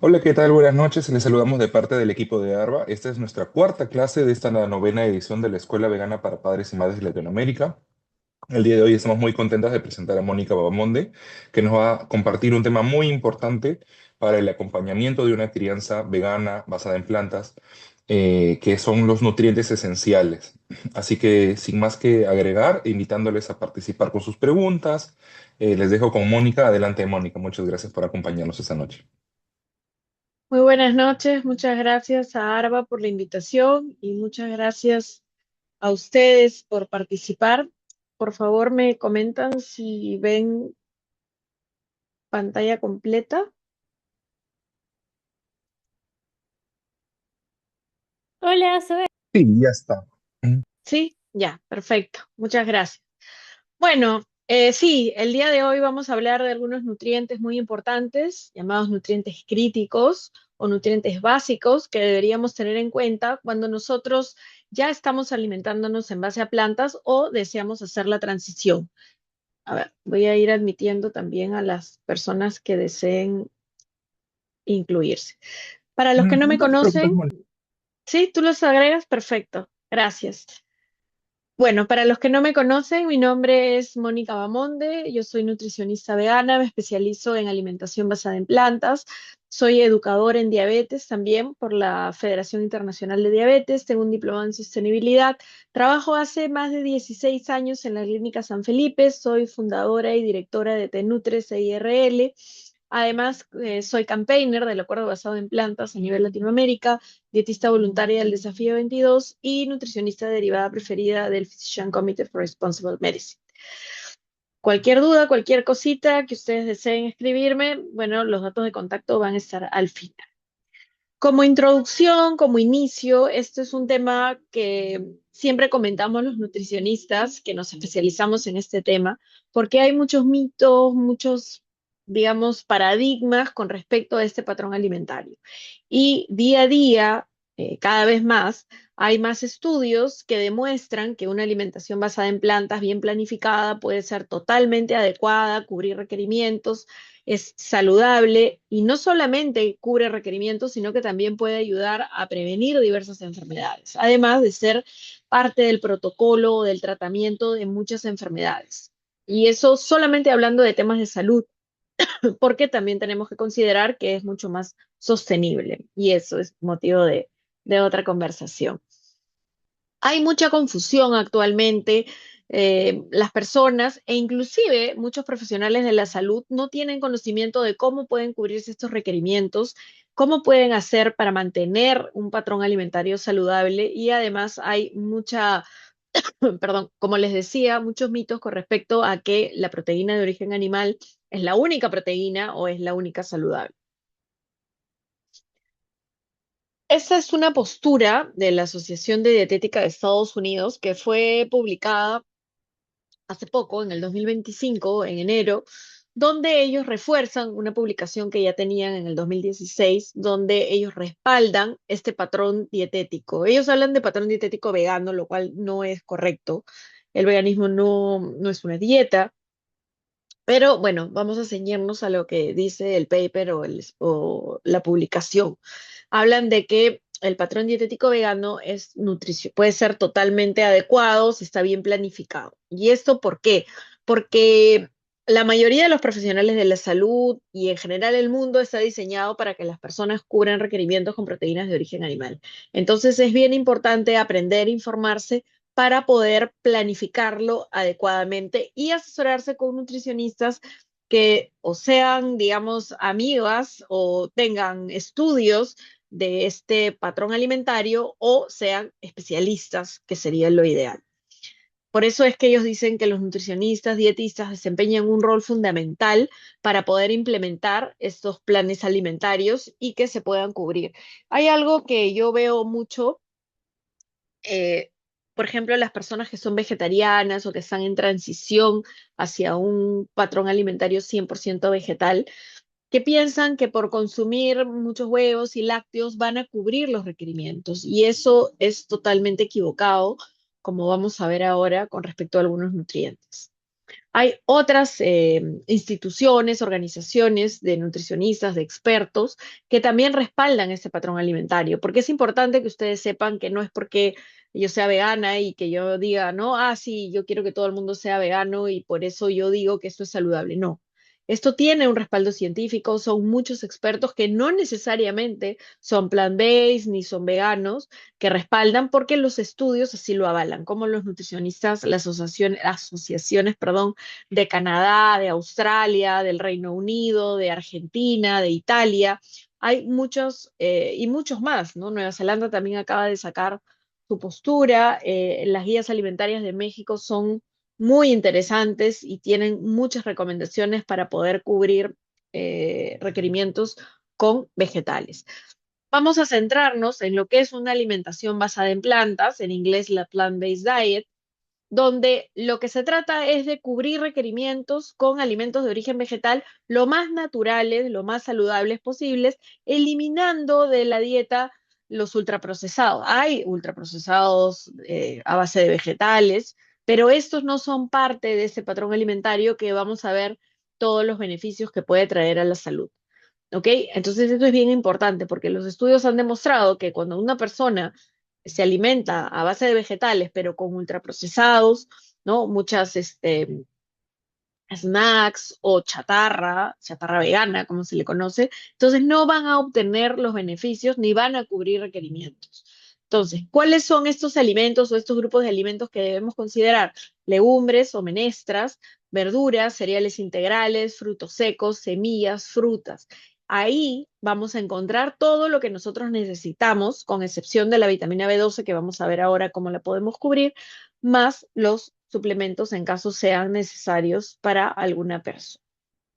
Hola, ¿qué tal? Buenas noches. Les saludamos de parte del equipo de ARBA. Esta es nuestra cuarta clase de esta novena edición de la Escuela Vegana para Padres y Madres de Latinoamérica. El día de hoy estamos muy contentos de presentar a Mónica Babamonde, que nos va a compartir un tema muy importante para el acompañamiento de una crianza vegana basada en plantas, que son los nutrientes esenciales. Así que, sin más que agregar, invitándoles a participar con sus preguntas, les dejo con Mónica. Adelante, Mónica. Muchas gracias por acompañarnos esta noche. Muy buenas noches, muchas gracias a Arba por la invitación y muchas gracias a ustedes por participar. Por favor, me comentan si ven pantalla completa. Hola, Zoe. Sí, ya está. Sí, ya, perfecto. Muchas gracias. Bueno, sí, el día de hoy vamos a hablar de algunos nutrientes muy importantes, llamados nutrientes críticos o nutrientes básicos que deberíamos tener en cuenta cuando nosotros ya estamos alimentándonos en base a plantas o deseamos hacer la transición. A ver, voy a ir admitiendo también a las personas que deseen incluirse. Para los que no me No te preocupes, conocen, Mónica. sí, tú los agregas, perfecto. Gracias. Bueno, para los que no me conocen, mi nombre es Mónica Bamonde, yo soy nutricionista vegana, me especializo en alimentación basada en plantas, soy educadora en diabetes también por la Federación Internacional de Diabetes, tengo un diplomado en sostenibilidad, trabajo hace más de 16 años en la Clínica San Felipe, soy fundadora y directora de Tenutres IRL. Además, soy campaigner del Acuerdo Basado en Plantas a nivel Latinoamérica, dietista voluntaria del Desafío 22 y nutricionista derivada preferida del Physician Committee for Responsible Medicine. Cualquier duda, cualquier cosita que ustedes deseen escribirme, bueno, los datos de contacto van a estar al final. Como introducción, como inicio, esto es un tema que siempre comentamos los nutricionistas que nos especializamos en este tema, porque hay muchos mitos, muchos, digamos, paradigmas con respecto a este patrón alimentario. Y día a día, cada vez más, hay más estudios que demuestran que una alimentación basada en plantas bien planificada puede ser totalmente adecuada, cubrir requerimientos, es saludable y no solamente cubre requerimientos, sino que también puede ayudar a prevenir diversas enfermedades, además de ser parte del protocolo o del tratamiento de muchas enfermedades. Y eso solamente hablando de temas de salud, porque también tenemos que considerar que es mucho más sostenible y eso es motivo de otra conversación. Hay mucha confusión actualmente. Las personas e inclusive muchos profesionales de la salud no tienen conocimiento de cómo pueden cubrirse estos requerimientos, cómo pueden hacer para mantener un patrón alimentario saludable y además hay mucha, perdón, como les decía, muchos mitos con respecto a que la proteína de origen animal es la única proteína o es la única saludable. Esa es una postura de la Asociación de Dietética de Estados Unidos que fue publicada hace poco, en el 2025, en enero, donde ellos refuerzan una publicación que ya tenían en el 2016, donde ellos respaldan este patrón dietético. Ellos hablan de patrón dietético vegano, lo cual no es correcto. El veganismo no es una dieta, pero bueno, vamos a ceñirnos a lo que dice el paper o la publicación. Hablan de que el patrón dietético vegano es puede ser totalmente adecuado si está bien planificado. ¿Y esto por qué? Porque la mayoría de los profesionales de la salud y en general el mundo está diseñado para que las personas cubran requerimientos con proteínas de origen animal. Entonces es bien importante aprender a informarse para poder planificarlo adecuadamente y asesorarse con nutricionistas que o sean, digamos, amigas o tengan estudios de este patrón alimentario o sean especialistas, que sería lo ideal. Por eso es que ellos dicen que los nutricionistas, dietistas desempeñan un rol fundamental para poder implementar estos planes alimentarios y que se puedan cubrir. Hay algo que yo veo mucho, eh, por ejemplo, las personas que son vegetarianas o que están en transición hacia un patrón alimentario 100% vegetal, que piensan que por consumir muchos huevos y lácteos van a cubrir los requerimientos. Y eso es totalmente equivocado, como vamos a ver ahora con respecto a algunos nutrientes. Hay otras instituciones, organizaciones de nutricionistas, de expertos, que también respaldan este patrón alimentario, porque es importante que ustedes sepan que no es porque yo sea vegana y que yo diga, no, sí, yo quiero que todo el mundo sea vegano y por eso yo digo que esto es saludable. No. Esto tiene un respaldo científico, son muchos expertos que no necesariamente son plant-based ni son veganos, que respaldan porque los estudios así lo avalan, como los nutricionistas, las asociaciones, perdón, de Canadá, de Australia, del Reino Unido, de Argentina, de Italia. Hay muchos y muchos más, ¿no? Nueva Zelanda también acaba de sacar su postura. Las guías alimentarias de México son muy interesantes y tienen muchas recomendaciones para poder cubrir requerimientos con vegetales. Vamos a centrarnos en lo que es una alimentación basada en plantas, en inglés la plant-based diet, donde lo que se trata es de cubrir requerimientos con alimentos de origen vegetal lo más naturales, lo más saludables posibles, eliminando de la dieta los ultraprocesados. Hay ultraprocesados a base de vegetales, pero estos no son parte de ese patrón alimentario que vamos a ver todos los beneficios que puede traer a la salud. ¿Ok? Entonces esto es bien importante porque los estudios han demostrado que cuando una persona se alimenta a base de vegetales, pero con ultraprocesados, ¿no? Muchas snacks o chatarra vegana, como se le conoce, entonces no van a obtener los beneficios ni van a cubrir requerimientos. Entonces, ¿cuáles son estos alimentos o estos grupos de alimentos que debemos considerar? Legumbres o menestras, verduras, cereales integrales, frutos secos, semillas, frutas. Ahí vamos a encontrar todo lo que nosotros necesitamos, con excepción de la vitamina B12, que vamos a ver ahora cómo la podemos cubrir, más los suplementos en caso sean necesarios para alguna persona.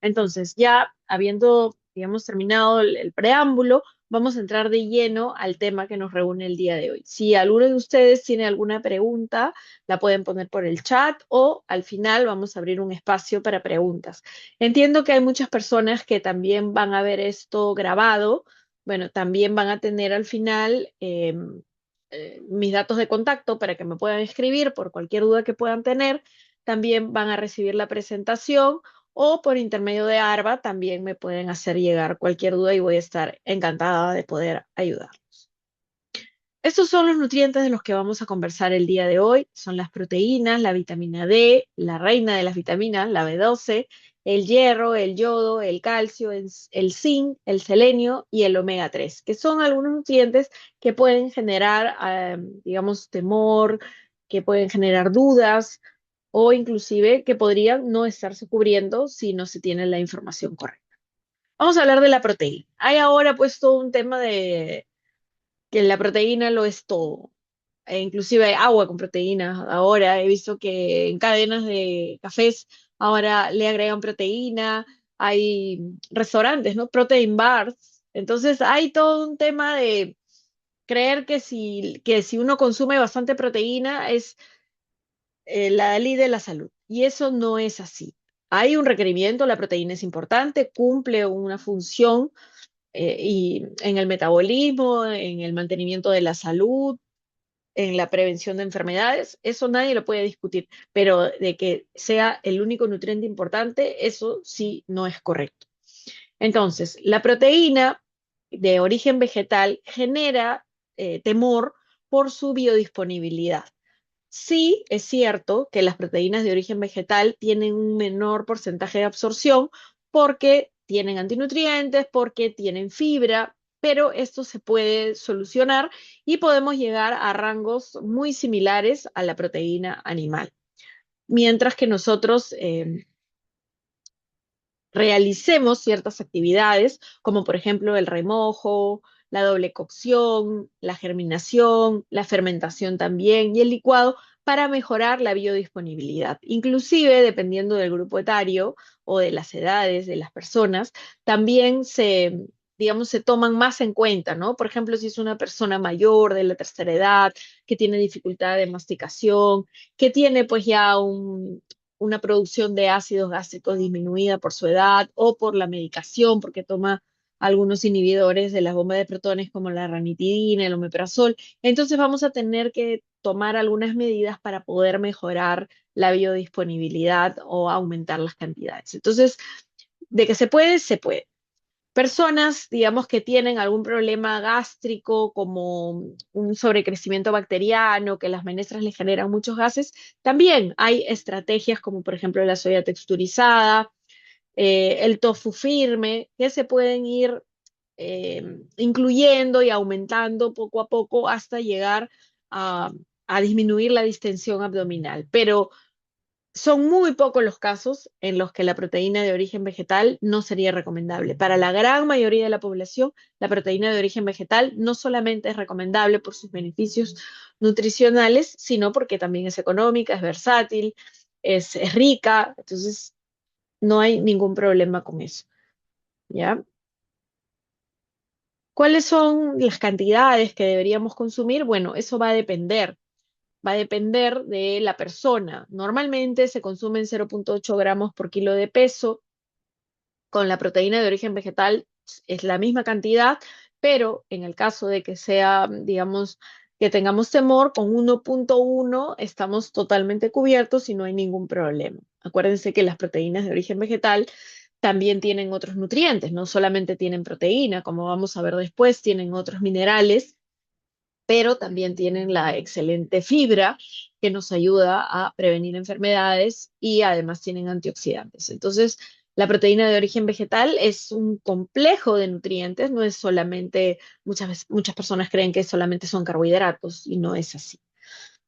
Entonces, ya habiendo, digamos, terminado el preámbulo, vamos a entrar de lleno al tema que nos reúne el día de hoy. Si alguno de ustedes tiene alguna pregunta, la pueden poner por el chat o al final vamos a abrir un espacio para preguntas. Entiendo que hay muchas personas que también van a ver esto grabado. Bueno, también van a tener al final mis datos de contacto para que me puedan escribir por cualquier duda que puedan tener. También van a recibir la presentación o por intermedio de ARBA también me pueden hacer llegar cualquier duda y voy a estar encantada de poder ayudar. Estos son los nutrientes de los que vamos a conversar el día de hoy. Son las proteínas, la vitamina D, la reina de las vitaminas, la B12, el hierro, el yodo, el calcio, el zinc, el selenio y el omega 3, que son algunos nutrientes que pueden generar, digamos, temor, que pueden generar dudas o inclusive que podrían no estarse cubriendo si no se tiene la información correcta. Vamos a hablar de la proteína. Hay ahora puesto un tema de que la proteína lo es todo. Inclusive hay agua con proteínas. Ahora he visto que en cadenas de cafés ahora le agregan proteína. Hay restaurantes, ¿no? Protein bars. Entonces hay todo un tema de creer que si uno consume bastante proteína es la ley de la salud. Y eso no es así. Hay un requerimiento, la proteína es importante, cumple una función y en el metabolismo, en el mantenimiento de la salud, en la prevención de enfermedades, eso nadie lo puede discutir, pero de que sea el único nutriente importante, eso sí no es correcto. Entonces, la proteína de origen vegetal genera temor por su biodisponibilidad. Sí, es cierto que las proteínas de origen vegetal tienen un menor porcentaje de absorción porque tienen antinutrientes, porque tienen fibra, pero esto se puede solucionar y podemos llegar a rangos muy similares a la proteína animal. Mientras que nosotros realicemos ciertas actividades, como por ejemplo el remojo, la doble cocción, la germinación, la fermentación también y el licuado para mejorar la biodisponibilidad. Inclusive, dependiendo del grupo etario o de las edades de las personas, también digamos, se toman más en cuenta, ¿no? Por ejemplo, si es una persona mayor de la tercera edad, que tiene dificultad de masticación, que tiene pues ya una producción de ácidos gástricos disminuida por su edad o por la medicación, porque toma algunos inhibidores de las bombas de protones como la ranitidina, el omeprazol. Entonces vamos a tener que tomar algunas medidas para poder mejorar la biodisponibilidad o aumentar las cantidades. Entonces, de que se puede, se puede. Personas, digamos, que tienen algún problema gástrico, como un sobrecrecimiento bacteriano, que las menestras les generan muchos gases, también hay estrategias como por ejemplo la soya texturizada, el tofu firme, que se pueden ir incluyendo y aumentando poco a poco hasta llegar a, a disminuir la distensión abdominal. Pero son muy pocos los casos en los que la proteína de origen vegetal no sería recomendable. Para la gran mayoría de la población, la proteína de origen vegetal no solamente es recomendable por sus beneficios nutricionales, sino porque también es económica, es versátil, es rica, entonces no hay ningún problema con eso, ¿ya? ¿Cuáles son las cantidades que deberíamos consumir? Bueno, eso va a depender de la persona. Normalmente se consumen 0,8 gramos por kilo de peso. Con la proteína de origen vegetal es la misma cantidad, pero en el caso de que sea, digamos, que tengamos temor, con 1,1 estamos totalmente cubiertos y no hay ningún problema. Acuérdense que las proteínas de origen vegetal también tienen otros nutrientes, no solamente tienen proteína, como vamos a ver después, tienen otros minerales, pero también tienen la excelente fibra que nos ayuda a prevenir enfermedades y además tienen antioxidantes. Entonces, la proteína de origen vegetal es un complejo de nutrientes, no es solamente, muchas personas creen que solamente son carbohidratos y no es así.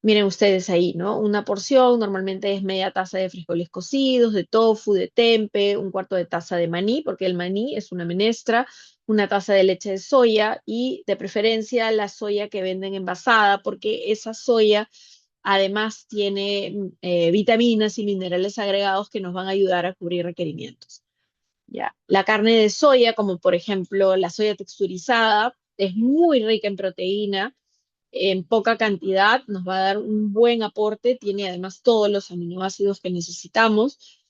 Miren ustedes ahí, ¿no? Una porción normalmente es media taza de frijoles cocidos, de tofu, de tempe, un cuarto de taza de maní, porque el maní es una menestra, una taza de leche de soya y de preferencia la soya que venden envasada, porque esa soya además tiene vitaminas y minerales agregados que nos van a ayudar a cubrir requerimientos. ¿Ya? La carne de soya, como por ejemplo la soya texturizada, es muy rica en proteína en poca cantidad, nos va a dar un buen aporte, tiene además todos los aminoácidos que necesitamos.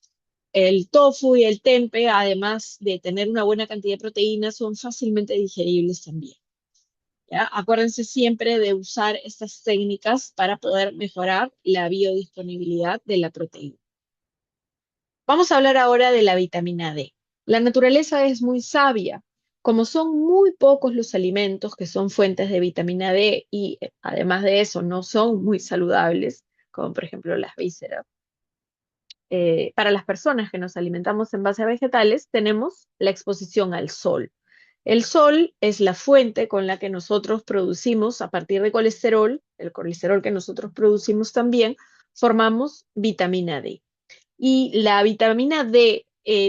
El tofu y el tempe, además de tener una buena cantidad de proteínas, son fácilmente digeribles también. ¿Ya? Acuérdense siempre de usar estas técnicas para poder mejorar la biodisponibilidad de la proteína. Vamos a hablar ahora de la vitamina D. La naturaleza es muy sabia. Como son muy pocos los alimentos que son fuentes de vitamina D y además de eso no son muy saludables, como por ejemplo las vísceras, para las personas que nos alimentamos en base a vegetales, tenemos la exposición al sol. El sol es la fuente con la que nosotros producimos, a partir de colesterol, el colesterol que nosotros producimos también, formamos vitamina D. Y la vitamina D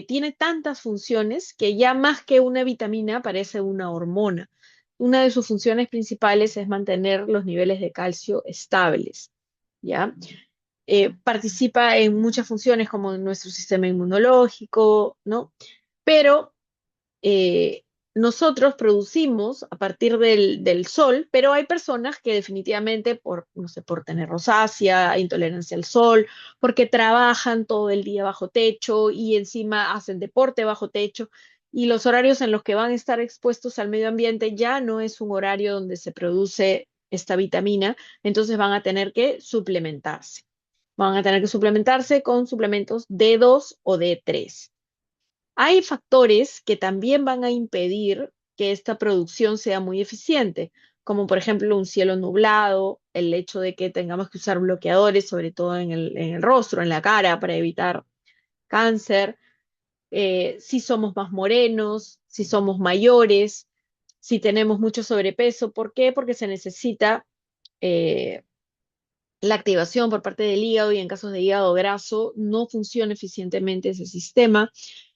tiene tantas funciones que ya más que una vitamina parece una hormona. Una de sus funciones principales es mantener los niveles de calcio estables, ¿ya? Participa en muchas funciones como en nuestro sistema inmunológico, ¿no? Pero eh, nosotros producimos a partir del sol, pero hay personas que definitivamente por, no sé, por tener rosácea, intolerancia al sol, porque trabajan todo el día bajo techo y encima hacen deporte bajo techo, y los horarios en los que van a estar expuestos al medio ambiente ya no es un horario donde se produce esta vitamina, entonces van a tener que suplementarse. Van a tener que suplementarse con suplementos D2 o D3. Hay factores que también van a impedir que esta producción sea muy eficiente, como por ejemplo un cielo nublado, el hecho de que tengamos que usar bloqueadores, sobre todo en el rostro, en la cara, para evitar cáncer, si somos más morenos, si somos mayores, si tenemos mucho sobrepeso. ¿Por qué? Porque se necesita eh, la activación por parte del hígado y en casos de hígado graso no funciona eficientemente ese sistema.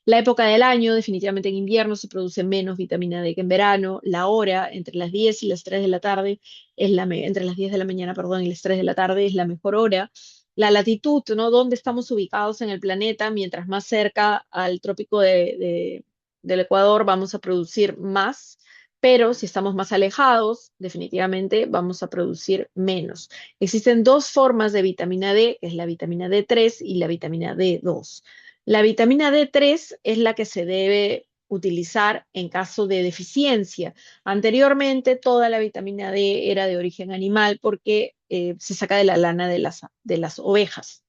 La época del año, definitivamente en invierno se produce menos vitamina D que en verano. La hora, entre las 10 y las 3 de la tarde, entre las 10 de la mañana, perdón, y las 3 de la tarde es la mejor hora. La latitud, ¿no? Dónde estamos ubicados en el planeta, mientras más cerca al trópico del Ecuador vamos a producir más, pero si estamos más alejados, definitivamente vamos a producir menos. Existen dos formas de vitamina D, que es la vitamina D3 y la vitamina D2. La vitamina D3 es la que se debe utilizar en caso de deficiencia. Anteriormente, toda la vitamina D era de origen animal porque se saca de la lana de las ovejas.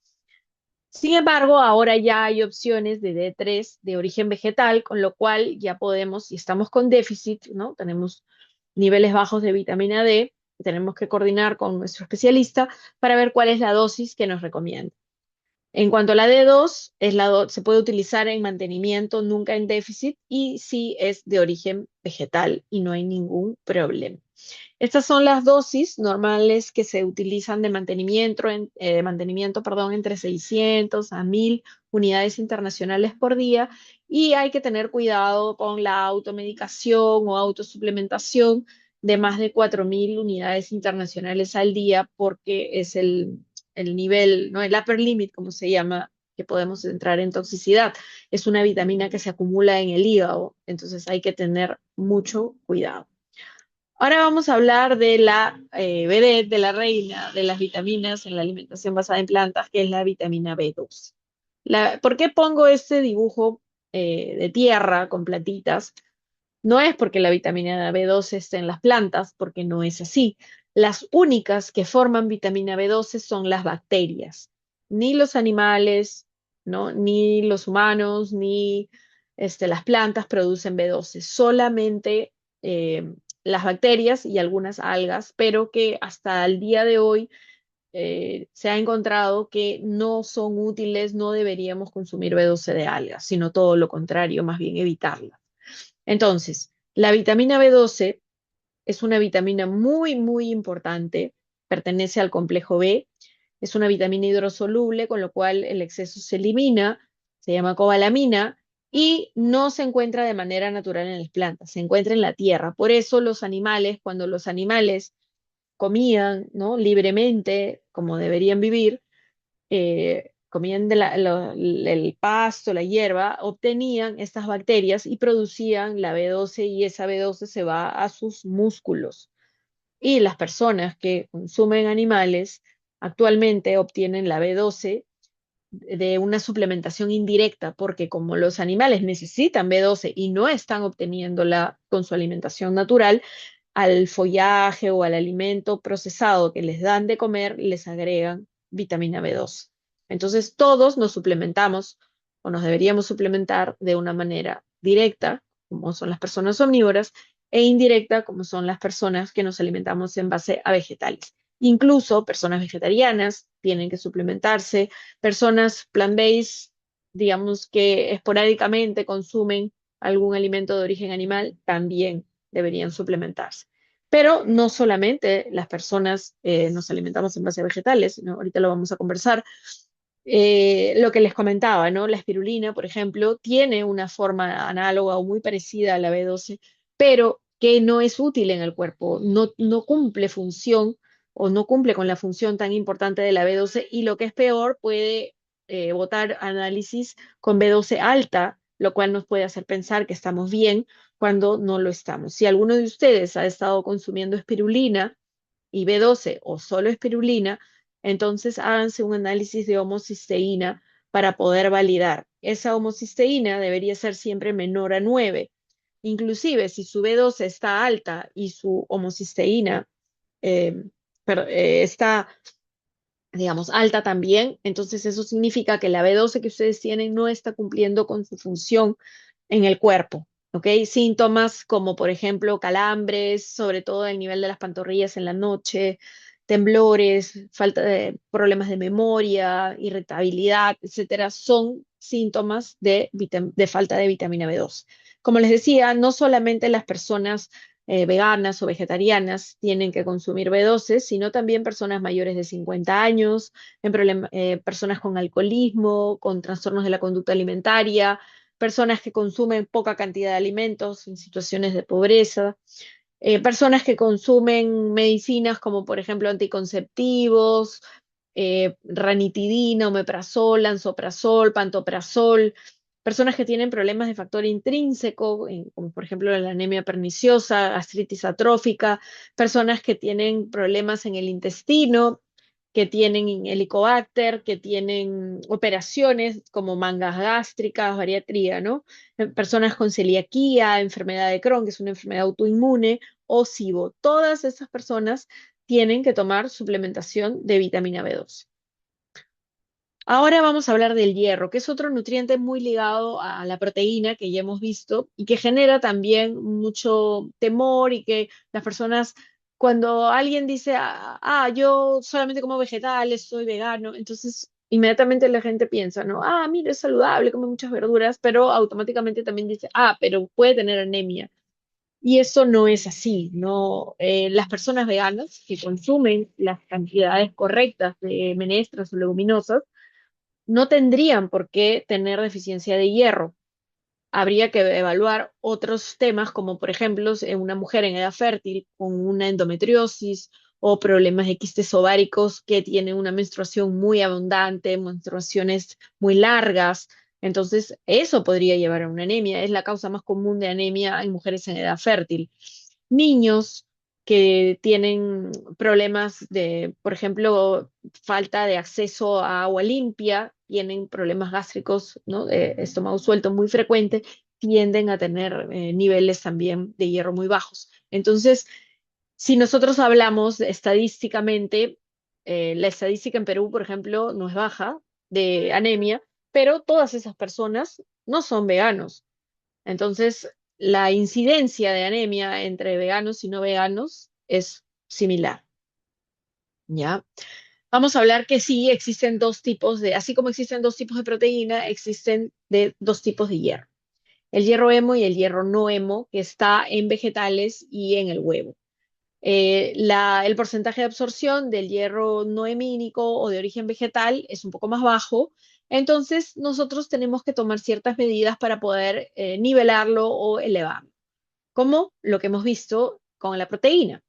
Sin embargo, ahora ya hay opciones de D3 de origen vegetal, con lo cual ya podemos, si estamos con déficit, ¿no? Tenemos niveles bajos de vitamina D, tenemos que coordinar con nuestro especialista para ver cuál es la dosis que nos recomienda. En cuanto a la D2, se puede utilizar en mantenimiento, nunca en déficit, y sí es de origen vegetal y no hay ningún problema. Estas son las dosis normales que se utilizan de mantenimiento, perdón, entre 600 a 1000 unidades internacionales por día, y hay que tener cuidado con la automedicación o autosuplementación de más de 4000 unidades internacionales al día, porque es el nivel, ¿no? El upper limit, como se llama, que podemos entrar en toxicidad. Es una vitamina que se acumula en el hígado, entonces hay que tener mucho cuidado. Ahora vamos a hablar de la vedette, de la reina de las vitaminas en la alimentación basada en plantas, que es la vitamina B12. ¿Por qué pongo este dibujo de tierra con plantitas? No es porque la vitamina B12 esté en las plantas, porque no es así. Las únicas que forman vitamina B12 son las bacterias. Ni los animales, ¿no? Ni los humanos, ni las plantas producen B12. Solamente las bacterias y algunas algas, pero que hasta el día de hoy se ha encontrado que no son útiles, no deberíamos consumir B12 de algas, sino todo lo contrario, más bien evitarla. Entonces, la vitamina B12 es una vitamina muy, muy importante, pertenece al complejo B, es una vitamina hidrosoluble, con lo cual el exceso se elimina, se llama cobalamina, y no se encuentra de manera natural en las plantas, se encuentra en la tierra. Por eso los animales, cuando los animales comían, ¿no? libremente, como deberían vivir, comían el pasto, la hierba, obtenían estas bacterias y producían la B12, y esa B12 se va a sus músculos. Y las personas que consumen animales actualmente obtienen la B12 de una suplementación indirecta, porque como los animales necesitan B12 y no están obteniéndola con su alimentación natural, al follaje o al alimento procesado que les dan de comer, les agregan vitamina B12. Entonces, todos nos suplementamos o nos deberíamos suplementar de una manera directa, como son las personas omnívoras, e indirecta, como son las personas que nos alimentamos en base a vegetales. Incluso personas vegetarianas tienen que suplementarse, personas plant-based, digamos que esporádicamente consumen algún alimento de origen animal, también deberían suplementarse. Pero no solamente las personas nos alimentamos en base a vegetales, sino ahorita lo vamos a conversar. Lo que les comentaba, ¿no? La espirulina, por ejemplo, tiene una forma análoga o muy parecida a la B12, pero que no es útil en el cuerpo, no cumple función o no cumple con la función tan importante de la B12, y lo que es peor, puede botar análisis con B12 alta, lo cual nos puede hacer pensar que estamos bien cuando no lo estamos. Si alguno de ustedes ha estado consumiendo espirulina y B12 o solo espirulina, entonces háganse un análisis de homocisteína para poder validar. Esa homocisteína debería ser siempre menor a 9. Inclusive si su B12 está alta y su homocisteína eh, está, digamos, alta también, entonces eso significa que la B12 que ustedes tienen no está cumpliendo con su función en el cuerpo. ¿Ok? Síntomas como, por ejemplo, calambres, sobre todo el nivel de las pantorrillas en la noche, temblores, falta de problemas de memoria, irritabilidad, etcétera, son síntomas de falta de vitamina B12. Como les decía, no solamente las personas veganas o vegetarianas tienen que consumir B12, sino también personas mayores de 50 años, personas con alcoholismo, con trastornos de la conducta alimentaria, personas que consumen poca cantidad de alimentos en situaciones de pobreza, personas que consumen medicinas como por ejemplo anticonceptivos, ranitidina, omeprazol, lansoprazol, pantoprazol, personas que tienen problemas de factor intrínseco, como por ejemplo la anemia perniciosa, gastritis atrófica, personas que tienen problemas en el intestino, que tienen Helicobacter, que tienen operaciones como mangas gástricas, bariatría, ¿no? Personas con celiaquía, enfermedad de Crohn, que es una enfermedad autoinmune, o SIBO. Todas esas personas tienen que tomar suplementación de vitamina B12. Ahora vamos a hablar del hierro, que es otro nutriente muy ligado a la proteína que ya hemos visto y que genera también mucho temor y que las personas, cuando alguien dice, yo solamente como vegetales, soy vegano, entonces inmediatamente la gente piensa, ¿no? Mira, es saludable, come muchas verduras, pero automáticamente también dice, pero puede tener anemia. Y eso no es así, ¿no? Las personas veganas que consumen las cantidades correctas de menestras o leguminosas, no tendrían por qué tener deficiencia de hierro. Habría que evaluar otros temas, como por ejemplo, una mujer en edad fértil con una endometriosis o problemas de quistes ováricos que tienen una menstruación muy abundante, menstruaciones muy largas. Entonces, eso podría llevar a una anemia. Es la causa más común de anemia en mujeres en edad fértil. Niños que tienen problemas de, por ejemplo, falta de acceso a agua limpia, tienen problemas gástricos, ¿no? De estómago suelto muy frecuente, tienden a tener niveles también de hierro muy bajos. Entonces, si nosotros hablamos estadísticamente, la estadística en Perú, por ejemplo, no es baja de anemia, pero todas esas personas no son veganos. Entonces, la incidencia de anemia entre veganos y no veganos es similar, ¿ya? Vamos a hablar que sí existen dos tipos así como existen dos tipos de proteína, existen dos tipos de hierro. El hierro hemo y el hierro no hemo, que está en vegetales y en el huevo. El porcentaje de absorción del hierro no hemínico o de origen vegetal es un poco más bajo, entonces nosotros tenemos que tomar ciertas medidas para poder nivelarlo o elevarlo, como lo que hemos visto con la proteína.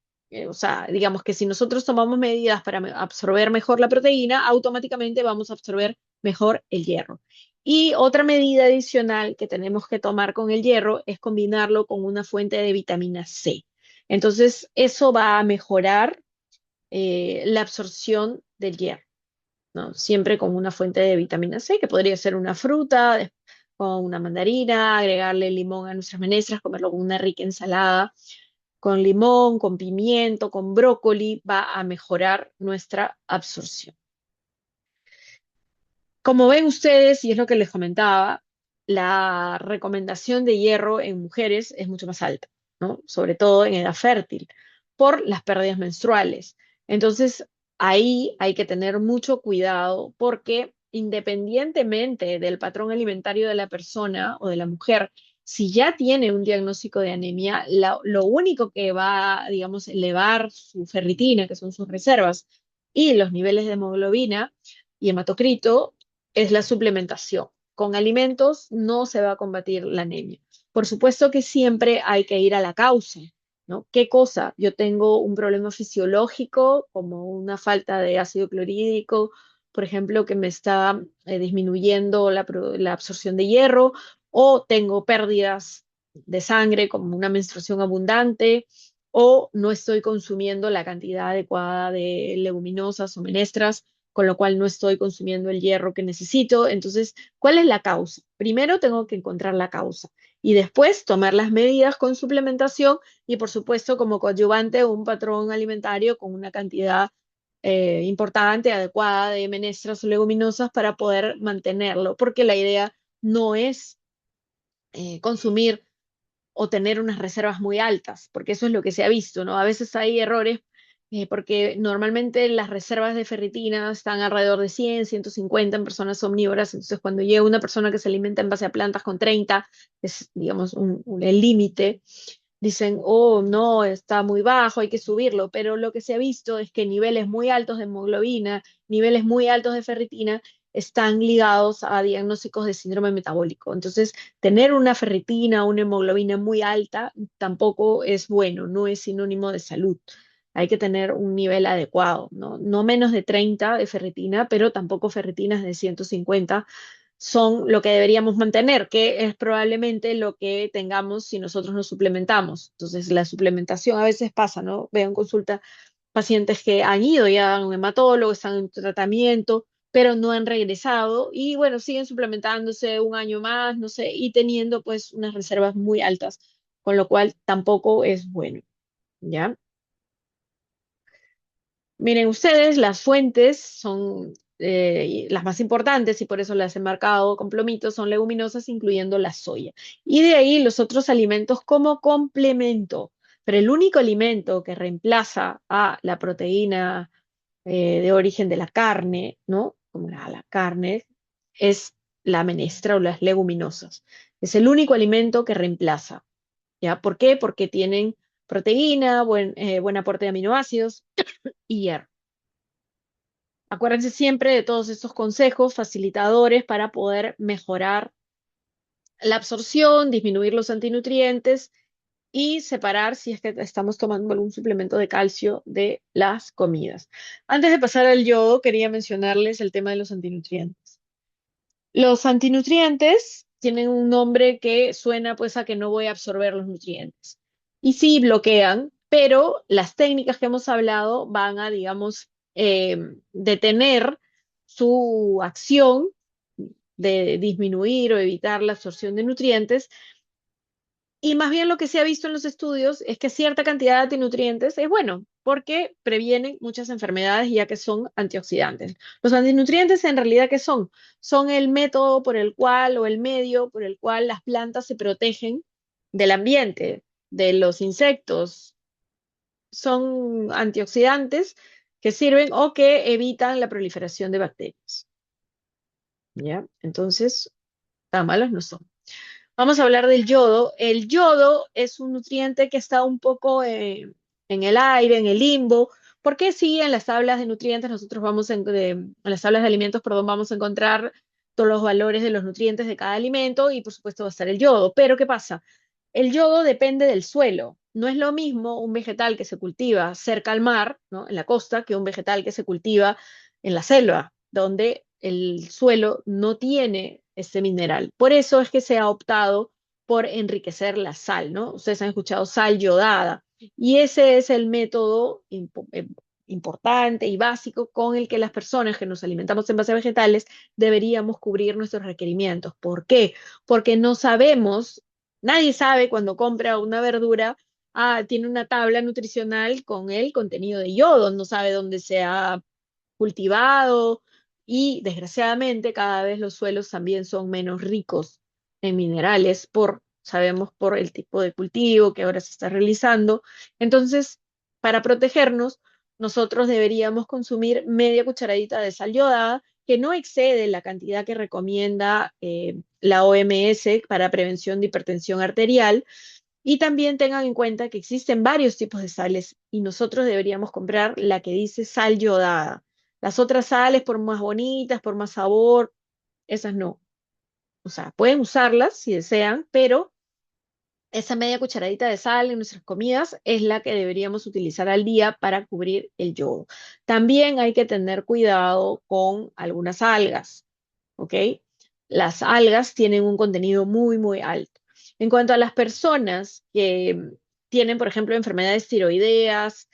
O sea, digamos que si nosotros tomamos medidas para absorber mejor la proteína, automáticamente vamos a absorber mejor el hierro. Y otra medida adicional que tenemos que tomar con el hierro es combinarlo con una fuente de vitamina C. Entonces, eso va a mejorar la absorción del hierro, ¿no? Siempre con una fuente de vitamina C, que podría ser una fruta, con una mandarina, agregarle limón a nuestras menestras, comerlo con una rica ensalada, con limón, con pimiento, con brócoli, va a mejorar nuestra absorción. Como ven ustedes, y es lo que les comentaba, la recomendación de hierro en mujeres es mucho más alta, ¿no? Sobre todo en edad fértil, por las pérdidas menstruales. Entonces, ahí hay que tener mucho cuidado porque independientemente del patrón alimentario de la persona o de la mujer, si ya tiene un diagnóstico de anemia, lo único que va, digamos, elevar su ferritina, que son sus reservas, y los niveles de hemoglobina y hematocrito, es la suplementación. Con alimentos no se va a combatir la anemia. Por supuesto que siempre hay que ir a la causa, ¿no? ¿Qué cosa? Yo tengo un problema fisiológico, como una falta de ácido clorhídrico, por ejemplo, que me está disminuyendo la absorción de hierro, o tengo pérdidas de sangre, como una menstruación abundante, o no estoy consumiendo la cantidad adecuada de leguminosas o menestras, con lo cual no estoy consumiendo el hierro que necesito. Entonces, ¿cuál es la causa? Primero tengo que encontrar la causa y después tomar las medidas con suplementación y, por supuesto, como coadyuvante, un patrón alimentario con una cantidad importante, adecuada de menestras o leguminosas para poder mantenerlo, porque la idea no es consumir o tener unas reservas muy altas, porque eso es lo que se ha visto, ¿no? A veces hay errores porque normalmente las reservas de ferritina están alrededor de 100, 150 en personas omnívoras, entonces cuando llega una persona que se alimenta en base a plantas con 30, es, digamos, el límite, dicen, oh, no, está muy bajo, hay que subirlo, pero lo que se ha visto es que niveles muy altos de hemoglobina, niveles muy altos de ferritina, están ligados a diagnósticos de síndrome metabólico. Entonces, tener una ferritina, una hemoglobina muy alta tampoco es bueno, no es sinónimo de salud. Hay que tener un nivel adecuado, ¿no? No menos de 30 de ferritina, pero tampoco ferritinas de 150 son lo que deberíamos mantener, que es probablemente lo que tengamos si nosotros nos suplementamos. Entonces, la suplementación a veces pasa, ¿no? Veo en consulta, pacientes que han ido ya a un hematólogo, están en tratamiento, pero no han regresado y bueno, siguen suplementándose un año más, no sé, y teniendo pues unas reservas muy altas, con lo cual tampoco es bueno, ¿ya? Miren ustedes, las fuentes son las más importantes y por eso las he marcado con plomitos, son leguminosas, incluyendo la soya. Y de ahí los otros alimentos como complemento. Pero el único alimento que reemplaza a la proteína de origen de la carne, ¿no? Como la carne, es la menestra o las leguminosas. Es el único alimento que reemplaza, ¿ya? ¿Por qué? Porque tienen proteína, buen aporte de aminoácidos y hierro. Acuérdense siempre de todos estos consejos facilitadores para poder mejorar la absorción, disminuir los antinutrientes y separar si es que estamos tomando algún suplemento de calcio de las comidas. Antes de pasar al yodo, quería mencionarles el tema de los antinutrientes. Los antinutrientes tienen un nombre que suena pues a que no voy a absorber los nutrientes. Y sí bloquean, pero las técnicas que hemos hablado van a, digamos, detener su acción de disminuir o evitar la absorción de nutrientes y más bien lo que se ha visto en los estudios es que cierta cantidad de antinutrientes es bueno, porque previenen muchas enfermedades ya que son antioxidantes. Los antinutrientes en realidad, ¿qué son? Son el método por el cual o el medio por el cual las plantas se protegen del ambiente, de los insectos. Son antioxidantes que sirven o que evitan la proliferación de bacterias. ¿Ya? Entonces, tan malos no son. Vamos a hablar del yodo. El yodo es un nutriente que está un poco en el aire, en el limbo, porque sí, en las tablas de nutrientes nosotros en las tablas de alimentos, perdón, vamos a encontrar todos los valores de los nutrientes de cada alimento y por supuesto va a estar el yodo. Pero ¿qué pasa? El yodo depende del suelo. No es lo mismo un vegetal que se cultiva cerca al mar, ¿no? En la costa, que un vegetal que se cultiva en la selva, donde el suelo no tiene este mineral. Por eso es que se ha optado por enriquecer la sal, ¿no? Ustedes han escuchado sal yodada. Y ese es el método importante y básico con el que las personas que nos alimentamos en base a vegetales deberíamos cubrir nuestros requerimientos. ¿Por qué? Porque no sabemos, nadie sabe cuando compra una verdura, tiene una tabla nutricional con el contenido de yodo, no sabe dónde se ha cultivado y desgraciadamente cada vez los suelos también son menos ricos en minerales sabemos por el tipo de cultivo que ahora se está realizando. Entonces, para protegernos, nosotros deberíamos consumir media cucharadita de sal yodada que no excede la cantidad que recomienda la OMS para prevención de hipertensión arterial. Y también tengan en cuenta que existen varios tipos de sales y nosotros deberíamos comprar la que dice sal yodada. Las otras sales, por más bonitas, por más sabor, esas no. O sea, pueden usarlas si desean, pero esa media cucharadita de sal en nuestras comidas es la que deberíamos utilizar al día para cubrir el yodo. También hay que tener cuidado con algunas algas, ¿ok? Las algas tienen un contenido muy, muy alto. En cuanto a las personas que tienen, por ejemplo, enfermedades tiroideas,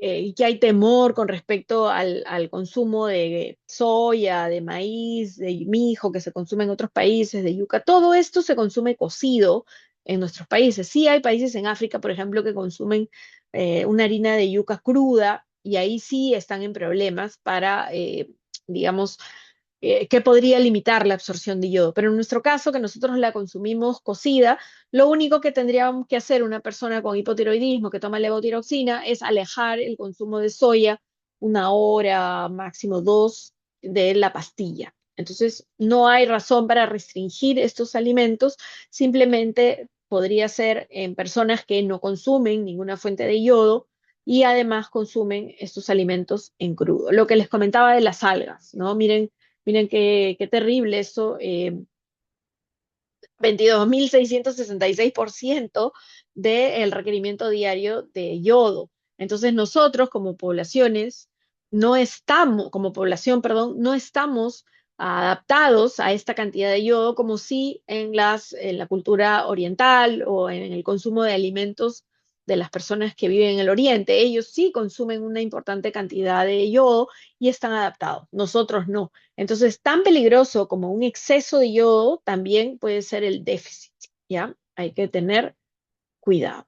y que hay temor con respecto al consumo de soya, de maíz, de mijo que se consume en otros países, de yuca, todo esto se consume cocido en nuestros países. Sí hay países en África, por ejemplo, que consumen una harina de yuca cruda y ahí sí están en problemas para, digamos, que podría limitar la absorción de yodo. Pero en nuestro caso, que nosotros la consumimos cocida, lo único que tendríamos que hacer una persona con hipotiroidismo que toma levotiroxina es alejar el consumo de soya 1 hora, máximo 2, de la pastilla. Entonces, no hay razón para restringir estos alimentos, simplemente podría ser en personas que no consumen ninguna fuente de yodo y además consumen estos alimentos en crudo. Lo que les comentaba de las algas, ¿no? Miren qué terrible eso, 22.666% del requerimiento diario de yodo. Entonces nosotros como poblaciones no estamos, como población, perdón, no estamos adaptados a esta cantidad de yodo como si en la cultura oriental o en el consumo de alimentos de las personas que viven en el oriente, ellos sí consumen una importante cantidad de yodo y están adaptados, nosotros no. Entonces, tan peligroso como un exceso de yodo también puede ser el déficit, ¿ya? Hay que tener cuidado.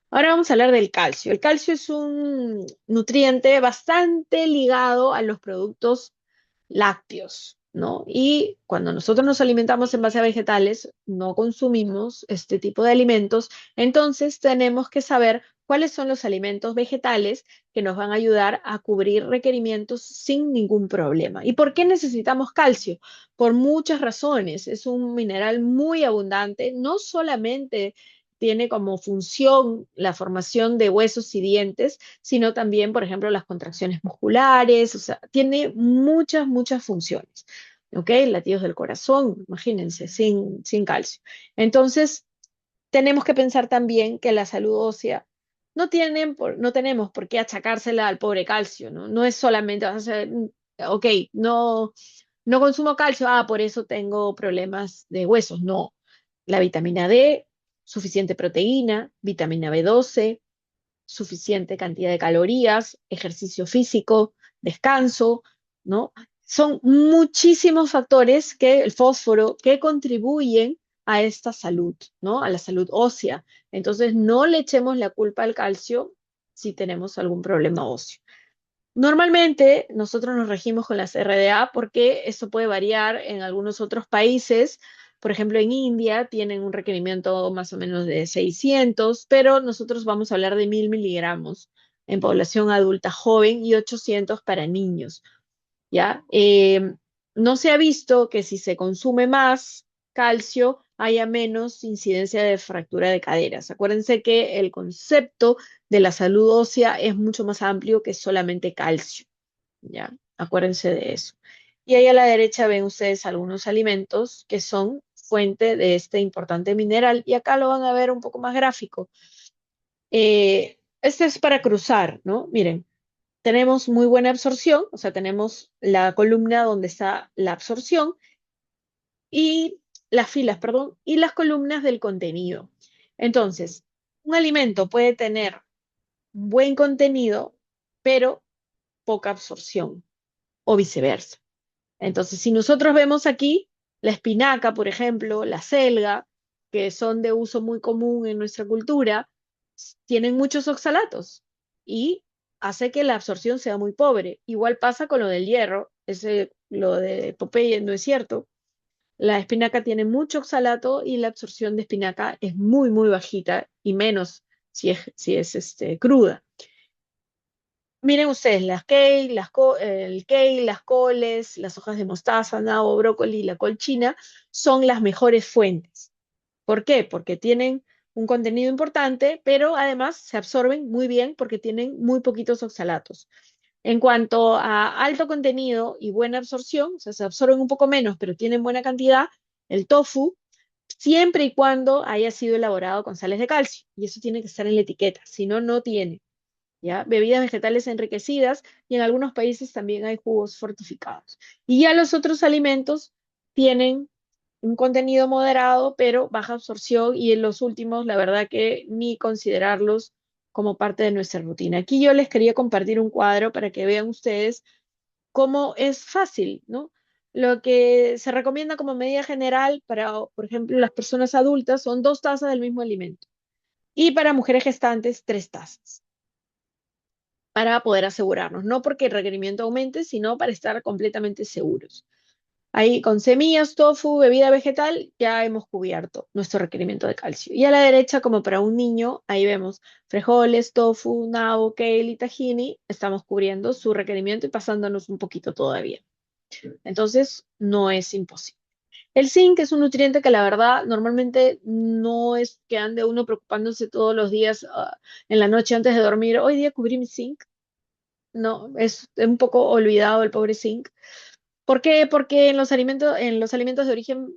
Ahora vamos a hablar del calcio. El calcio es un nutriente bastante ligado a los productos lácteos, ¿no? Y cuando nosotros nos alimentamos en base a vegetales, no consumimos este tipo de alimentos, entonces tenemos que saber cuáles son los alimentos vegetales que nos van a ayudar a cubrir requerimientos sin ningún problema. ¿Y por qué necesitamos calcio? Por muchas razones. Es un mineral muy abundante, no solamente tiene como función la formación de huesos y dientes, sino también, por ejemplo, las contracciones musculares, o sea, tiene muchas, muchas funciones, ¿ok? Latidos del corazón, imagínense, sin calcio. Entonces, tenemos que pensar también que la salud ósea no tenemos por qué achacársela al pobre calcio, ¿no? No es solamente, o sea, ok, no consumo calcio, por eso tengo problemas de huesos, no. La vitamina D, suficiente proteína, vitamina B12, suficiente cantidad de calorías, ejercicio físico, descanso, ¿no? Son muchísimos factores que el fósforo que contribuyen a esta salud, ¿no? A la salud ósea. Entonces, no le echemos la culpa al calcio si tenemos algún problema óseo. Normalmente nosotros nos regimos con las RDA porque eso puede variar en algunos otros países. Por ejemplo, en India tienen un requerimiento más o menos de 600, pero nosotros vamos a hablar de 1000 miligramos en población adulta joven y 800 para niños. ¿Ya? No se ha visto que si se consume más calcio haya menos incidencia de fractura de caderas. Acuérdense que el concepto de la salud ósea es mucho más amplio que solamente calcio, ¿ya? Acuérdense de eso. Y ahí a la derecha ven ustedes algunos alimentos que son fuente de este importante mineral y acá lo van a ver un poco más gráfico. Este es para cruzar, ¿no? Miren, tenemos muy buena absorción, o sea, tenemos la columna donde está la absorción y las filas, perdón, y las columnas del contenido. Entonces, un alimento puede tener buen contenido, pero poca absorción, o viceversa. Entonces, si nosotros vemos aquí la espinaca, por ejemplo, la selga, que son de uso muy común en nuestra cultura, tienen muchos oxalatos y hace que la absorción sea muy pobre. Igual pasa con lo del hierro, lo de Popeye no es cierto. La espinaca tiene mucho oxalato y la absorción de espinaca es muy, muy bajita y menos si es cruda. Miren ustedes, el kale, las coles, las hojas de mostaza, nabo, brócoli y la col china son las mejores fuentes. ¿Por qué? Porque tienen un contenido importante, pero además se absorben muy bien porque tienen muy poquitos oxalatos. En cuanto a alto contenido y buena absorción, o sea, se absorben un poco menos, pero tienen buena cantidad, el tofu, siempre y cuando haya sido elaborado con sales de calcio. Y eso tiene que estar en la etiqueta, si no, no tiene. ¿Ya? Bebidas vegetales enriquecidas y en algunos países también hay jugos fortificados. Y ya los otros alimentos tienen un contenido moderado, pero baja absorción y en los últimos, la verdad que ni considerarlos como parte de nuestra rutina. Aquí yo les quería compartir un cuadro para que vean ustedes cómo es fácil, ¿no? Lo que se recomienda como medida general para, por ejemplo, las personas adultas son 2 tazas del mismo alimento y para mujeres gestantes 3 tazas para poder asegurarnos, no porque el requerimiento aumente, sino para estar completamente seguros. Ahí con semillas, tofu, bebida vegetal, ya hemos cubierto nuestro requerimiento de calcio. Y a la derecha, como para un niño, ahí vemos frijoles, tofu, nabo, kale y tahini, estamos cubriendo su requerimiento y pasándonos un poquito todavía. Entonces, no es imposible. El zinc es un nutriente que la verdad normalmente no es que ande uno preocupándose todos los días en la noche antes de dormir. Hoy día cubrí mi zinc. No, es un poco olvidado el pobre zinc. ¿Por qué? Porque en los alimentos de origen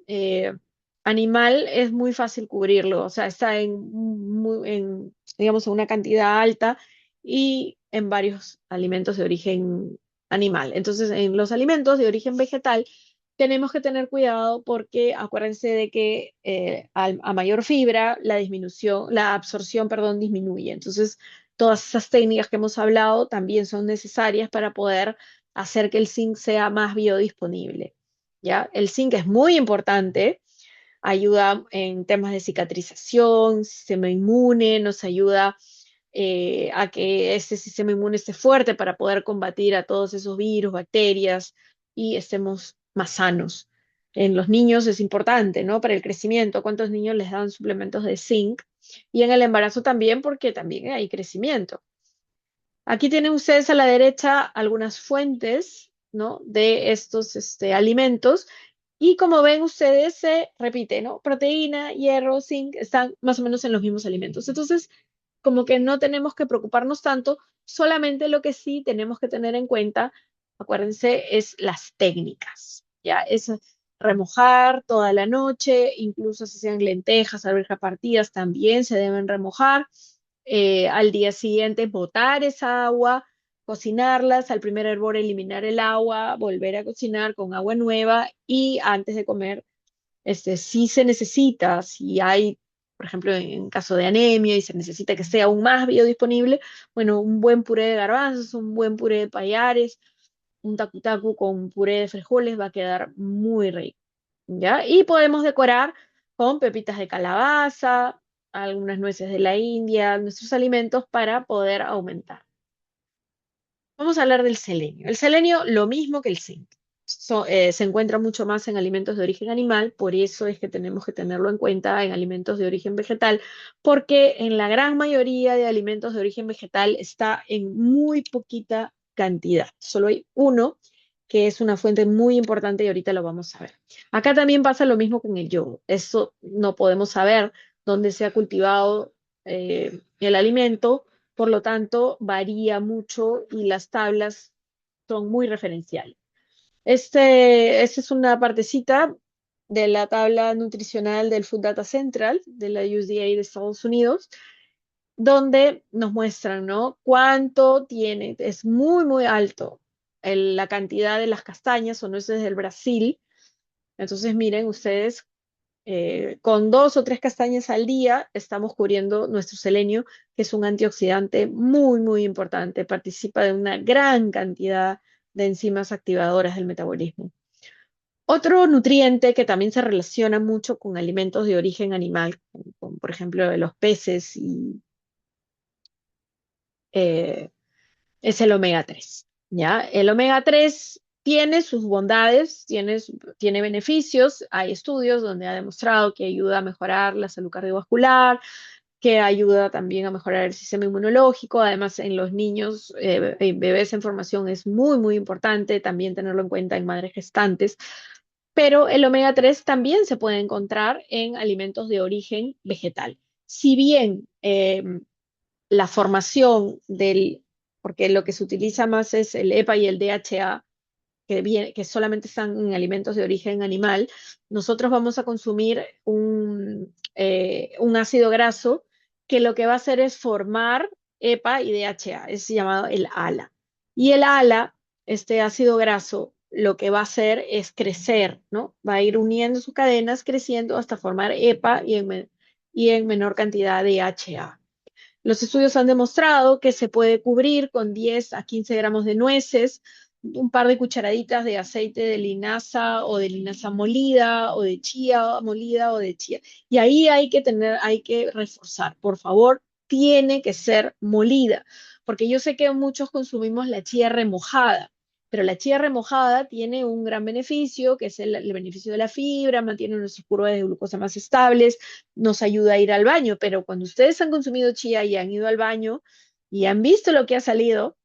animal es muy fácil cubrirlo, o sea, está digamos, en una cantidad alta y en varios alimentos de origen animal. Entonces, en los alimentos de origen vegetal tenemos que tener cuidado porque acuérdense de que a mayor fibra la disminución, la absorción, perdón, disminuye. Entonces, todas esas técnicas que hemos hablado también son necesarias para poder hacer que el zinc sea más biodisponible. ¿Ya? El zinc es muy importante, ayuda en temas de cicatrización, sistema inmune, nos ayuda a que este sistema inmune esté fuerte para poder combatir a todos esos virus, bacterias y estemos más sanos. En los niños es importante, ¿no? Para el crecimiento, ¿cuántos niños les dan suplementos de zinc? Y en el embarazo también, porque también hay crecimiento. Aquí tienen ustedes a la derecha algunas fuentes, ¿no? De estos alimentos. Y como ven ustedes, se repite, ¿no? Proteína, hierro, zinc, están más o menos en los mismos alimentos. Entonces, como que no tenemos que preocuparnos tanto, solamente lo que sí tenemos que tener en cuenta, acuérdense, es las técnicas, ¿ya? Es remojar toda la noche, incluso si sean lentejas, arvejas partidas, también se deben remojar. Al día siguiente, botar esa agua, cocinarlas, al primer hervor eliminar el agua, volver a cocinar con agua nueva y antes de comer si se necesita, si hay, por ejemplo, en caso de anemia y se necesita que sea aún más biodisponible, bueno, un buen puré de garbanzos, un buen puré de payares, un tacu con puré de frijoles va a quedar muy rico, ¿ya? Y podemos decorar con pepitas de calabaza, algunas nueces de la India, nuestros alimentos para poder aumentar. Vamos a hablar del selenio. El selenio, lo mismo que el zinc. Se encuentra mucho más en alimentos de origen animal, por eso es que tenemos que tenerlo en cuenta en alimentos de origen vegetal, porque en la gran mayoría de alimentos de origen vegetal está en muy poquita cantidad. Solo hay uno que es una fuente muy importante y ahorita lo vamos a ver. Acá también pasa lo mismo con el yodo. Eso no podemos saber dónde se ha cultivado el alimento, por lo tanto, varía mucho y las tablas son muy referenciales. Esta es una partecita de la tabla nutricional del Food Data Central de la USDA de Estados Unidos, donde nos muestran, ¿no? Cuánto tiene, es muy, muy alto la cantidad de las castañas o nueces del Brasil. Entonces, miren ustedes con 2 o 3 castañas al día estamos cubriendo nuestro selenio, que es un antioxidante muy, muy importante. Participa de una gran cantidad de enzimas activadoras del metabolismo. Otro nutriente que también se relaciona mucho con alimentos de origen animal, por ejemplo los peces, eh, es el omega 3. ¿Ya? El omega 3 tiene sus bondades, tiene beneficios. Hay estudios donde ha demostrado que ayuda a mejorar la salud cardiovascular, que ayuda también a mejorar el sistema inmunológico. Además, en los niños, en bebés en formación es muy, muy importante también tenerlo en cuenta en madres gestantes. Pero el omega 3 también se puede encontrar en alimentos de origen vegetal. Si bien la formación porque lo que se utiliza más es el EPA y el DHA, que solamente están en alimentos de origen animal, nosotros vamos a consumir un ácido graso que lo que va a hacer es formar EPA y DHA, es llamado el ALA. Y el ALA, este ácido graso, lo que va a hacer es crecer, ¿no? Va a ir uniendo sus cadenas, creciendo hasta formar EPA y en menor cantidad de DHA. Los estudios han demostrado que se puede cubrir con 10 a 15 gramos de nueces, un par de cucharaditas de aceite de linaza o de linaza molida o de chía molida o de chía. Y ahí hay que reforzar, por favor, tiene que ser molida, porque yo sé que muchos consumimos la chía remojada, pero la chía remojada tiene un gran beneficio, que es el beneficio de la fibra, mantiene nuestros curvas de glucosa más estables, nos ayuda a ir al baño, pero cuando ustedes han consumido chía y han ido al baño y han visto lo que ha salido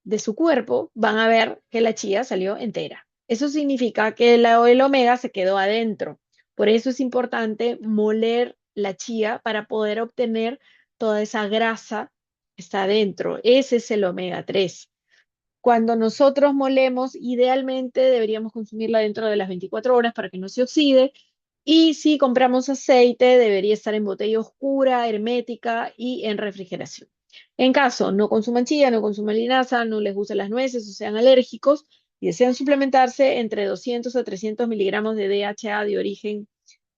de su cuerpo, van a ver que la chía salió entera. Eso significa que el omega se quedó adentro. Por eso es importante moler la chía para poder obtener toda esa grasa que está adentro. Ese es el omega 3. Cuando nosotros molemos, idealmente deberíamos consumirla dentro de las 24 horas para que no se oxide. Y si compramos aceite, debería estar en botella oscura, hermética y en refrigeración. En caso no consuman chía, no consuman linaza, no les gusten las nueces o sean alérgicos, y desean suplementarse, entre 200 a 300 miligramos de DHA de origen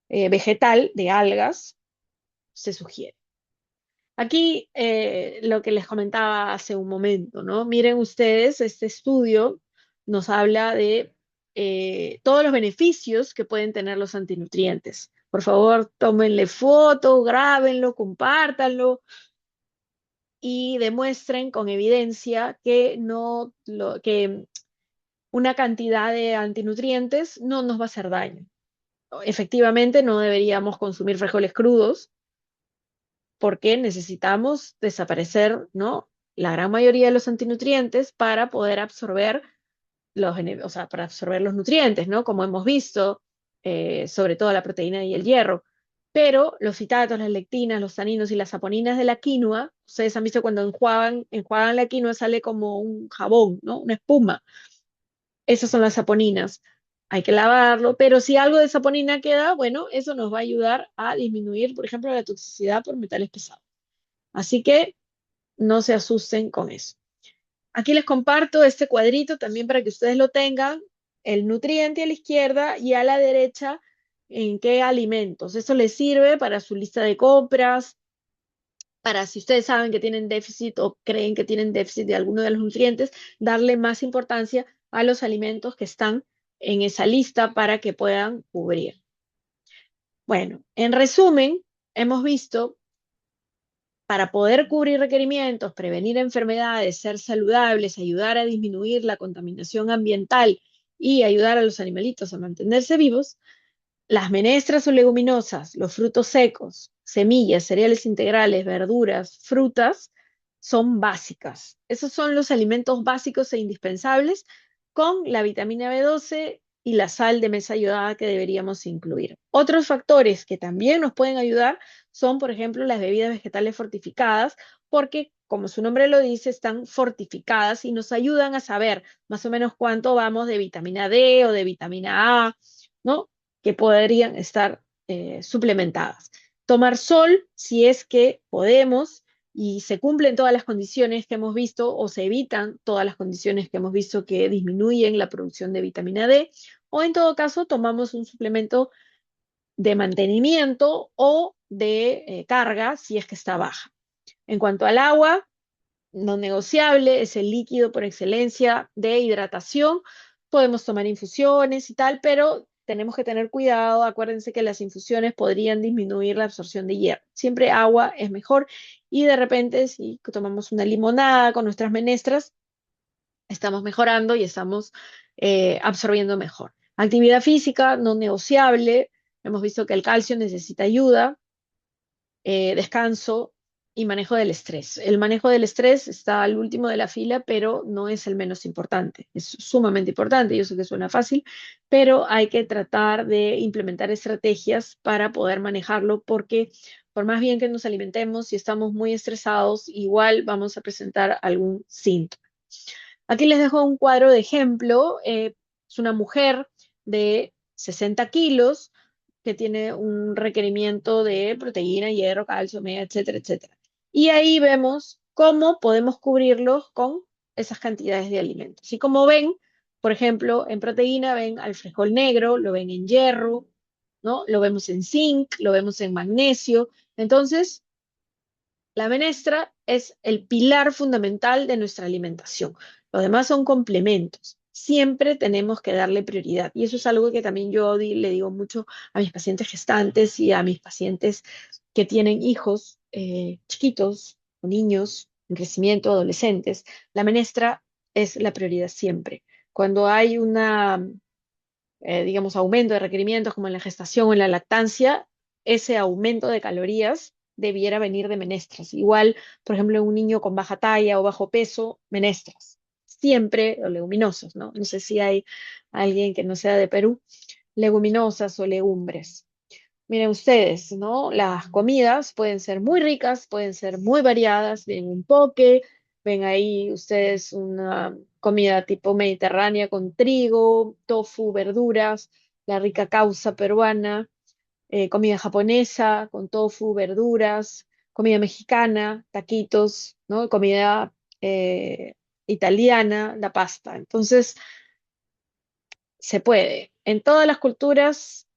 vegetal, de algas, se sugiere. Aquí lo que les comentaba hace un momento, ¿no? Miren ustedes, este estudio nos habla de todos los beneficios que pueden tener los antinutrientes. Por favor, tómenle foto, grábenlo, compártanlo y demuestren con evidencia que, que una cantidad de antinutrientes no nos va a hacer daño. Efectivamente, no deberíamos consumir frijoles crudos porque necesitamos desaparecer, ¿no?, la gran mayoría de los antinutrientes para poder absorber o sea, para absorber los nutrientes, ¿no? Como hemos visto, sobre todo la proteína y el hierro. Pero los fitatos, las lectinas, los taninos y las saponinas de la quinoa, ustedes han visto cuando enjuagan la quinoa sale como un jabón, ¿no? Una espuma. Esas son las saponinas. Hay que lavarlo, pero si algo de saponina queda, bueno, eso nos va a ayudar a disminuir, por ejemplo, la toxicidad por metales pesados. Así que no se asusten con eso. Aquí les comparto este cuadrito también para que ustedes lo tengan, el nutriente a la izquierda y a la derecha en qué alimentos. Eso les sirve para su lista de compras, para si ustedes saben que tienen déficit o creen que tienen déficit de alguno de los nutrientes, darle más importancia a los alimentos que están en esa lista para que puedan cubrir. Bueno, en resumen, hemos visto para poder cubrir requerimientos, prevenir enfermedades, ser saludables, ayudar a disminuir la contaminación ambiental y ayudar a los animalitos a mantenerse vivos, las menestras o leguminosas, los frutos secos, semillas, cereales integrales, verduras, frutas, son básicas. Esos son los alimentos básicos e indispensables con la vitamina B12 y la sal de mesa ayudada que deberíamos incluir. Otros factores que también nos pueden ayudar son, por ejemplo, las bebidas vegetales fortificadas, porque, como su nombre lo dice, están fortificadas y nos ayudan a saber más o menos cuánto vamos de vitamina D o de vitamina A, ¿no?, que podrían estar suplementadas. Tomar sol, si es que podemos, y se cumplen todas las condiciones que hemos visto o se evitan todas las condiciones que hemos visto que disminuyen la producción de vitamina D, o en todo caso tomamos un suplemento de mantenimiento o de carga si es que está baja. En cuanto al agua, no negociable, es el líquido por excelencia de hidratación. Podemos tomar infusiones y tal, pero tenemos que tener cuidado. Acuérdense que las infusiones podrían disminuir la absorción de hierro. Siempre agua es mejor y de repente si tomamos una limonada con nuestras menestras, estamos mejorando y estamos absorbiendo mejor. Actividad física no negociable. Hemos visto que el calcio necesita ayuda, descanso y manejo del estrés. El manejo del estrés está al último de la fila, pero no es el menos importante. Es sumamente importante. Yo sé que suena fácil, pero hay que tratar de implementar estrategias para poder manejarlo, porque por más bien que nos alimentemos, si estamos muy estresados, igual vamos a presentar algún síntoma. Aquí les dejo un cuadro de ejemplo. Es una mujer de 60 kilos que tiene un requerimiento de proteína, hierro, calcio, omega, etcétera, etcétera. Y ahí vemos cómo podemos cubrirlos con esas cantidades de alimentos. Y como ven, por ejemplo, en proteína ven al frijol negro, lo ven en hierro, ¿no? Lo vemos en zinc, lo vemos en magnesio. Entonces, la menestra es el pilar fundamental de nuestra alimentación. Los demás son complementos. Siempre tenemos que darle prioridad. Y eso es algo que también yo le digo mucho a mis pacientes gestantes y a mis pacientes que tienen hijos chiquitos o niños en crecimiento, adolescentes. La menestra es la prioridad siempre. Cuando hay una, digamos, aumento de requerimientos como en la gestación o en la lactancia, ese aumento de calorías debiera venir de menestras. Igual, por ejemplo, en un niño con baja talla o bajo peso, menestras. Siempre, o leguminosas, ¿no? No sé si hay alguien que no sea de Perú, leguminosas o legumbres. Miren ustedes, ¿no? Las comidas pueden ser muy ricas, pueden ser muy variadas. Ven un poke, ven ahí ustedes una comida tipo mediterránea con trigo, tofu, verduras, la rica causa peruana, comida japonesa con tofu, verduras, comida mexicana, taquitos, ¿no? Comida italiana, la pasta. Entonces, Se puede, en todas las culturas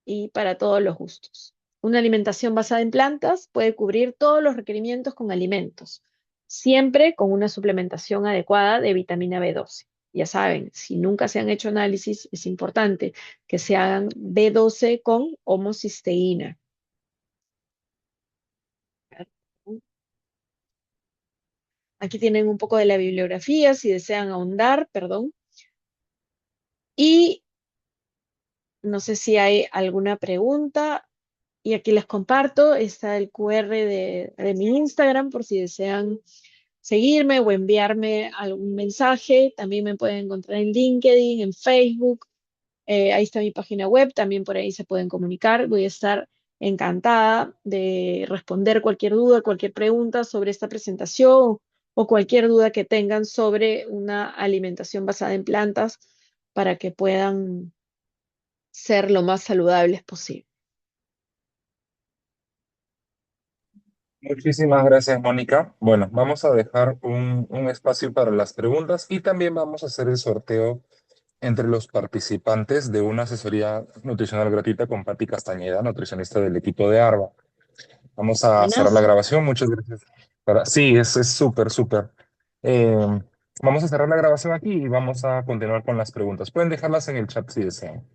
y para todos los gustos. Una alimentación basada en plantas puede cubrir todos los requerimientos con alimentos, siempre con una suplementación adecuada de vitamina B12. Ya saben, si nunca se han hecho análisis, es importante que se hagan B12 con homocisteína. Aquí tienen un poco de la bibliografía si desean ahondar, perdón. Y no sé si hay alguna pregunta. Y aquí les comparto, está el QR de mi Instagram por si desean seguirme o enviarme algún mensaje. También me pueden encontrar en LinkedIn, en Facebook. Ahí está mi página web, también por ahí se pueden comunicar. Voy a estar encantada de responder cualquier duda, cualquier pregunta sobre esta presentación o cualquier duda que tengan sobre una alimentación basada en plantas para que puedan ser lo más saludables posible. Muchísimas gracias, Mónica. Bueno, vamos a dejar un espacio para las preguntas y también vamos a hacer el sorteo entre los participantes de una asesoría nutricional gratuita con Patti Castañeda, nutricionista del equipo de ARBA. Vamos a cerrar la Buenas. grabación. Muchas gracias. Sí, es súper, súper. Eh, Vamos a cerrar la grabación aquí y vamos a continuar con las preguntas. Pueden dejarlas en el chat si desean.